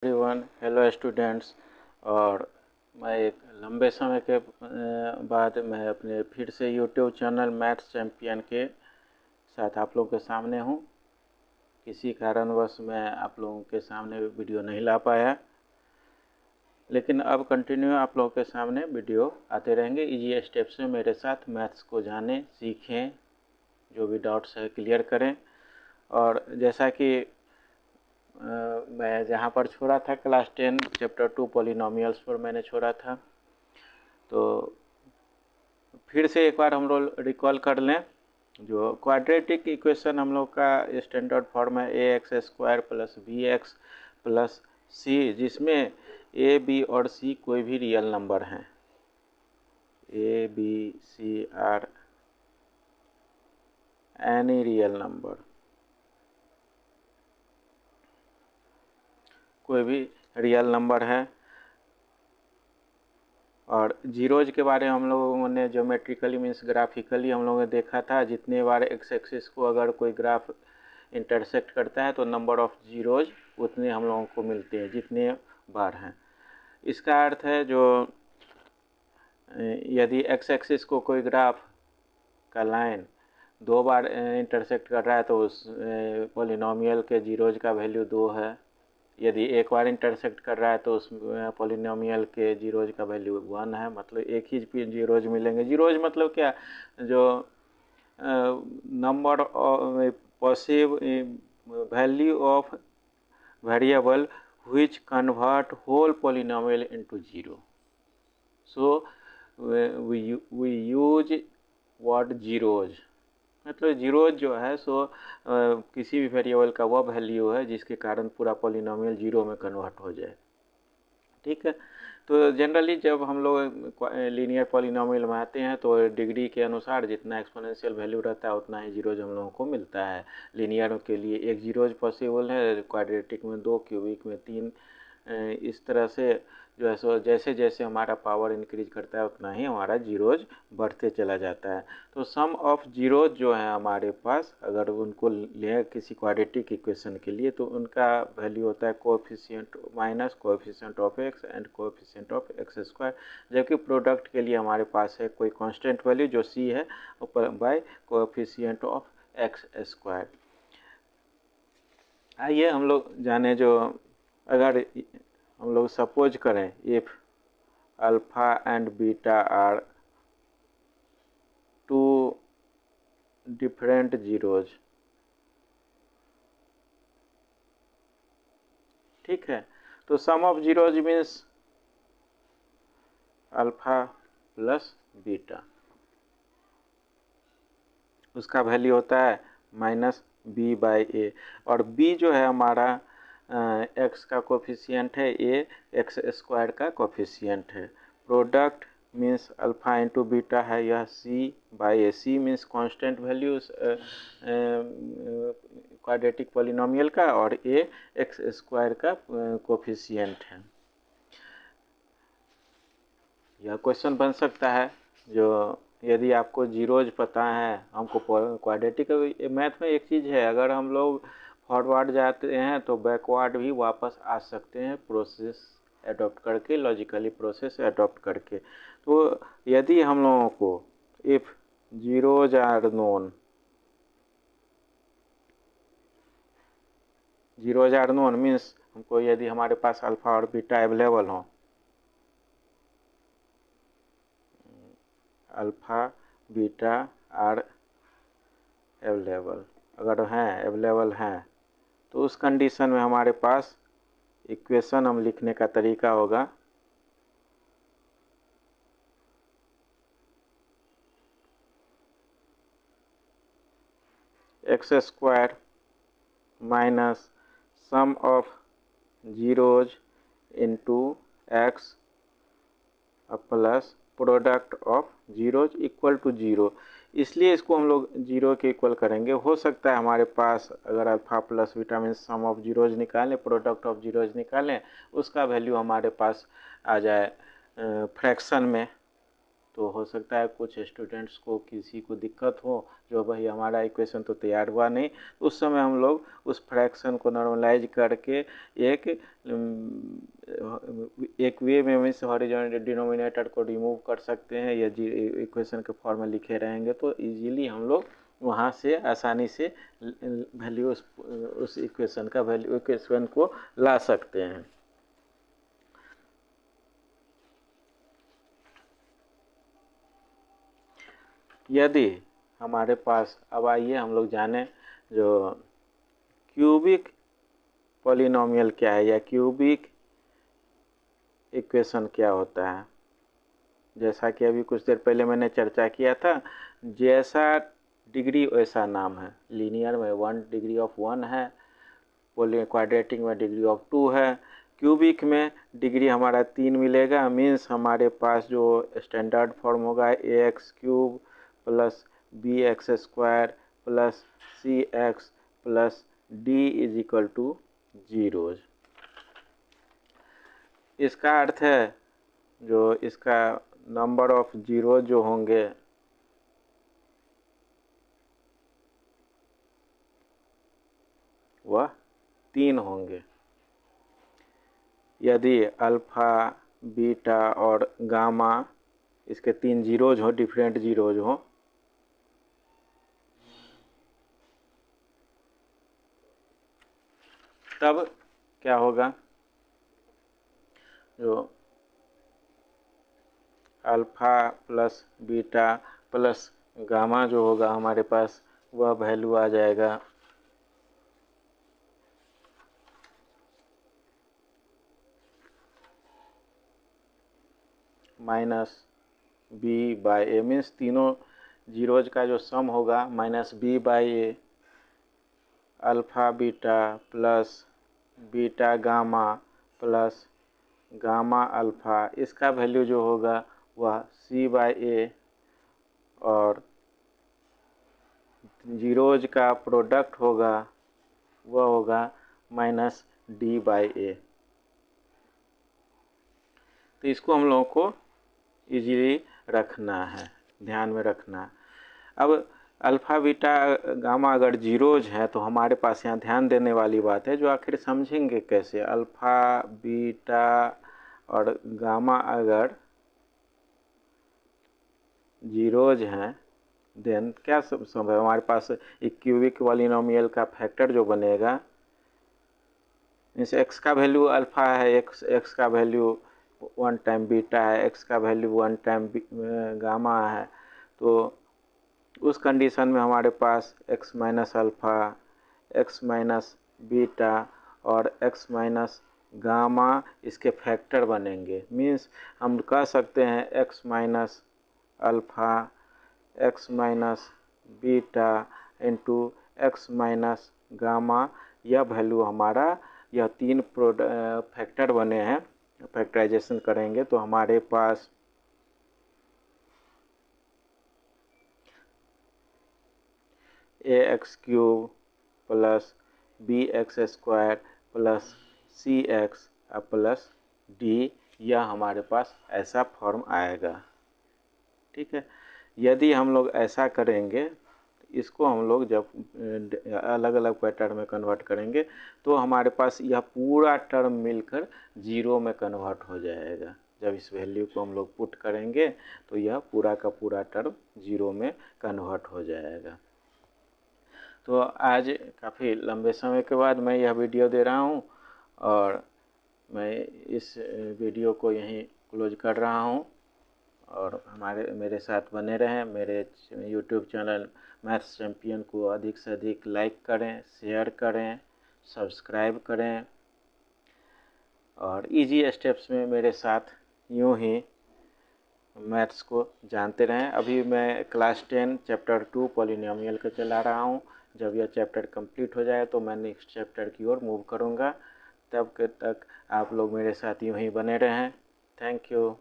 Everyone, hello students. और मैं एक लंबे समय के बाद मैं अपने फिर से यूट्यूब चैनल मैथ्स चैम्पियन के साथ आप लोगों के सामने हूं। किसी कारणवश मैं आप लोगों के सामने वीडियो नहीं ला पाया, लेकिन अब कंटिन्यू आप लोगों के सामने वीडियो आते रहेंगे। इजी स्टेप से मेरे साथ मैथ्स को जानें, सीखें, जो भी डाउट्स है क्लियर करें। और जैसा कि मैं जहाँ पर छोड़ा था क्लास 10 चैप्टर 2 पॉलिनोमियल्स पर मैंने छोड़ा था, तो फिर से एक बार हम लोग रिकॉल कर लें। जो क्वाड्रेटिक इक्वेशन हम लोग का स्टैंडर्ड फॉर्म है ax² plus bx plus c, जिसमें a, b और c कोई भी रियल नंबर हैं। a, b, c are any real number, कोई भी रियल नंबर है। और जीरोज के बारे में हम लोगों ने ज्योमेट्रिकली मीन्स ग्राफिकली हम लोगों ने देखा था। जितने बार एक्स एक्सिस को अगर कोई ग्राफ इंटरसेक्ट करता है तो नंबर ऑफ जीरोज उतने हम लोगों को मिलते हैं जितने बार हैं। इसका अर्थ है जो यदि एक्स एक्सिस को कोई ग्राफ का लाइन 2 बार इंटरसेक्ट कर रहा है तो उस पॉलिनोमियल के जीरोज का वैल्यू 2 है। यदि एक बार इंटरसेक्ट कर रहा है तो उस पॉलिनोमियल के जीरोज का वैल्यू 1 है। मतलब एक ही जीरोज मिलेंगे। जीरोज मतलब क्या, जो number possible value of variable which convert whole polynomial into zero. So we use word zeros। मतलब जीरोज जो है सो किसी भी वेरिएबल का वह वैल्यू है जिसके कारण पूरा पॉलिनोमियल जीरो में कन्वर्ट हो जाए। ठीक है, तो जनरली जब हम लोग लीनियर पॉलिनोमियल में आते हैं तो डिग्री के अनुसार जितना एक्सपोनेंशियल वैल्यू रहता है उतना ही जीरोज हम लोगों को मिलता है। लीनियर के लिए एक जीरोज पॉसिबल है, क्वाड्रेटिक में 2, क्यूबिक में 3। इस तरह से जो है सो जैसे जैसे हमारा पावर इंक्रीज करता है उतना ही हमारा जीरोज बढ़ते चला जाता है। तो सम ऑफ जीरोज जो है हमारे पास, अगर उनको लें किसी क्वाड्रेटिक इक्वेशन के लिए, तो उनका वैल्यू होता है coefficient minus coefficient of x and coefficient of x square. जबकि प्रोडक्ट के लिए हमारे पास है कोई कांस्टेंट वैल्यू जो सी है by coefficient of x square. आइए हम लोग जाने, जो अगर हम लोग सपोज करें if alpha and beta are two different zeros. ठीक है, तो sum of zeros means alpha plus beta, उसका वैल्यू होता है माइनस बी बाई ए। और बी जो है हमारा एक्स का कोफिशिएंट है, ए एक्स स्क्वायर का कोफिशिएंट है। Product means alpha into beta है, यह c by a. C means constant value quadratic polynomial का, और ए एक्स स्क्वायर का कोफिशिएंट है। यह क्वेश्चन बन सकता है, जो यदि आपको जीरोज पता है। हमको क्वाड्रेटिक मैथ में एक चीज़ है, अगर हम लोग फॉरवर्ड जाते हैं तो बैकवर्ड भी वापस आ सकते हैं प्रोसेस एडॉप्ट करके, लॉजिकली प्रोसेस एडॉप्ट करके। तो यदि हम लोगों को if zeros are known, zeros are known means हमको यदि हमारे पास अल्फा और बीटा अवेलेबल हो, अल्फा बीटा आर अवेलेबल, अगर हैं अवेलेबल हैं, तो उस कंडीशन में हमारे पास इक्वेशन हम लिखने का तरीका होगा x square minus sum of zeros into x plus product of zeros equal to zero. इसलिए इसको हम लोग जीरो के इक्वल करेंगे। हो सकता है हमारे पास अगर alpha plus beta means sum of zeros निकालें, प्रोडक्ट ऑफ जीरोज निकालें, उसका वैल्यू हमारे पास आ जाए फ्रैक्शन में, तो हो सकता है कुछ स्टूडेंट्स को किसी को दिक्कत हो, जो भाई हमारा इक्वेशन तो तैयार हुआ नहीं, उस समय हम लोग उस फ्रैक्शन को नॉर्मलाइज करके एक वे में मीन्स हॉरिजॉन्टल डिनोमिनेटर को रिमूव कर सकते हैं, या इक्वेशन के फॉर्म में लिखे रहेंगे तो इजीली हम लोग वहाँ से आसानी से वैल्यू उस इक्वेशन का वैल्यू इक्वेशन को ला सकते हैं। यदि हमारे पास, अब आइए हम लोग जाने जो क्यूबिक पॉलिनोमियल क्या है या क्यूबिक इक्वेशन क्या होता है। जैसा कि अभी कुछ देर पहले मैंने चर्चा किया था, जैसा डिग्री वैसा नाम है। लीनियर में 1 डिग्री ऑफ 1 है, क्वाड्रेटिक में डिग्री ऑफ 2 है, क्यूबिक में डिग्री हमारा 3 मिलेगा। मीन्स हमारे पास जो स्टैंडर्ड फॉर्म होगा ax³ plus bx² plus cx plus d is equal to 0। इसका अर्थ है जो इसका नंबर ऑफ जीरो जो होंगे वह 3 होंगे। यदि अल्फा, बीटा और गामा इसके 3 जीरोज हो, डिफरेंट जीरोज हो, तब क्या होगा, जो alpha plus beta plus gamma जो होगा हमारे पास, वह वैल्यू आ जाएगा -b/a। मीन्स तीनों जीरोज का जो सम होगा -b/a, alpha beta plus beta gamma plus gamma alpha, इसका वैल्यू जो होगा वह c/a, और जीरोज का प्रोडक्ट होगा वह होगा -d/a। तो इसको हम लोगों को इजीली रखना है, ध्यान में रखना है। अब अल्फ़ा बीटा गामा अगर जीरोज है तो हमारे पास यहाँ ध्यान देने वाली बात है, जो आखिर समझेंगे कैसे। अल्फ़ा बीटा और गामा अगर जीरोज हैं, देन क्या सब है हमारे पास, एक क्यूबिक पॉलिनोमियल का फैक्टर जो बनेगा, मीन्स एक्स का वैल्यू अल्फ़ा है, एक्स का वैल्यू 1 टाइम बीटा है, एक्स का वैल्यू 1 टाइम गामा है, तो उस कंडीशन में हमारे पास x minus alpha, x minus beta और x माइनस गामा इसके फैक्टर बनेंगे। मीन्स हम कह सकते हैं x minus alpha, x minus beta into x minus gamma, यह वैल्यू हमारा, यह 3 फैक्टर बने हैं। फैक्टराइजेशन करेंगे तो हमारे पास ax³ plus bx² plus cx plus d, यह हमारे पास ऐसा फॉर्म आएगा। ठीक है, यदि हम लोग ऐसा करेंगे, इसको हम लोग जब अलग अलग पैटर्न में कन्वर्ट करेंगे तो हमारे पास यह पूरा टर्म मिलकर 0 में कन्वर्ट हो जाएगा। जब इस वैल्यू को हम लोग पुट करेंगे तो यह पूरा का पूरा टर्म 0 में कन्वर्ट हो जाएगा। तो आज काफ़ी लंबे समय के बाद मैं यह वीडियो दे रहा हूँ, और मैं इस वीडियो को यहीं क्लोज कर रहा हूँ। और मेरे साथ बने रहें। मेरे यूट्यूब चैनल मैथ्स चैंपियन को अधिक से अधिक लाइक करें, शेयर करें, सब्सक्राइब करें, और इजी स्टेप्स में मेरे साथ यूं ही मैथ्स को जानते रहें। अभी मैं क्लास 10 चैप्टर 2 पॉलिनोमियल का चला रहा हूं। जब यह चैप्टर कंप्लीट हो जाए तो मैं नेक्स्ट चैप्टर की ओर मूव करूंगा। तब तक आप लोग मेरे साथ यूं ही बने रहें। Thank you.